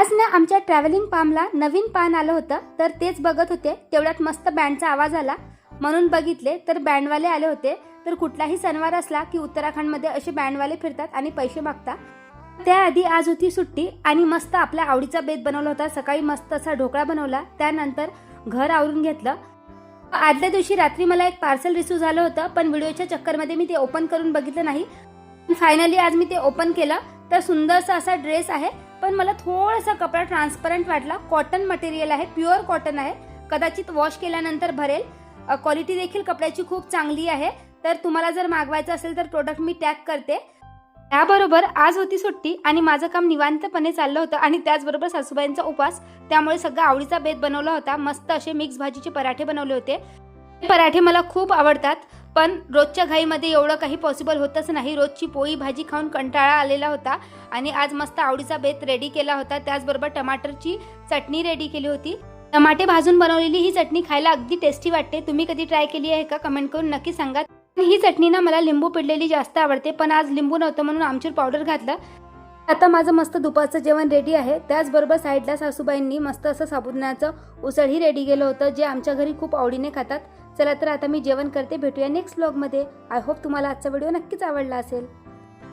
आज ना आमच्या ट्रॅव्हलिंग पामला नवीन पान आलं होतं, तर तेच बघत होते. तेवढ्यात मस्त बँडचा आवाज आला म्हणून बघितले, तर बँडवाले आले होते. तर कुठलाही सणवार असला की उत्तराखंडमध्ये असे बँडवाले फिरतात आणि पैसे मागतात. त्याआधी आज होती सुट्टी आणि मस्त आपल्या आवडीचा बेत बनवला होता. सकाळी मस्त असा ढोकळा बनवला, त्यानंतर घर आवरून घेतलं. आदल्या दिवशी रात्री मला एक पार्सल रिसीव झालं होतं, पण व्हिडिओच्या चक्करमध्ये मी ते ओपन करून बघितलं नाही. फायनली आज मी ते ओपन केलं, तर सुंदरसा असा ड्रेस आहे, पण मला थोडासा कपडा ट्रान्सपरंट वाटला. कॉटन मटेरियल आहे, प्युअर कॉटन आहे, कदाचित वॉश केल्यानंतर भरेल. क्वालिटी देखील कपड्याची खूप चांगली आहे. तर तुम्हाला जर मागवायचं असेल तर प्रोडक्ट मी टॅग करते. त्याबरोबर आज होती सुट्टी आणि माझं काम निवांतपणे चाललं होतं आणि त्याचबरोबर सासूबाईंचा उपवास, त्यामुळे सगळा आवडीचा बेत बनवला होता. मस्त असे मिक्स भाजीचे पराठे बनवले होते. पराठे मला खूप आवडतात, पण रोजच्या घाईमध्ये एवढं काही पॉसिबल होतच नाही. रोजची पोळी भाजी खाऊन कंटाळा आलेला होता आणि आज मस्त आवडीचा बेत रेडी केला होता. त्याचबरोबर टमाटरची चटणी रेडी केली होती. टमाटे भाजून बनवलेली ही चटणी खायला अगदी टेस्टी वाटते. तुम्ही कधी ट्राय केली आहे का? कमेंट करून नक्की सांगा. ही चटणी ना मला लिंबू पिळलेली जास्त आवडते, पण आज लिंबू नव्हतं म्हणून आमचूर पावडर घातलं. आता माझं मस्त दुपारचं जेवण रेडी आहे. त्याचबरोबर साईडला सासूबाईंनी मस्त असं साबुदाण्याचं उसळही रेडी केलं होतं, जे आमच्या घरी खूप आवडीने खातात. चला तर आता मी जेवण करते. भेटूया नेक्स्ट व्लॉगमध्ये. आय होप तुम्हाला आजचा व्हिडिओ नक्कीच आवडला असेल.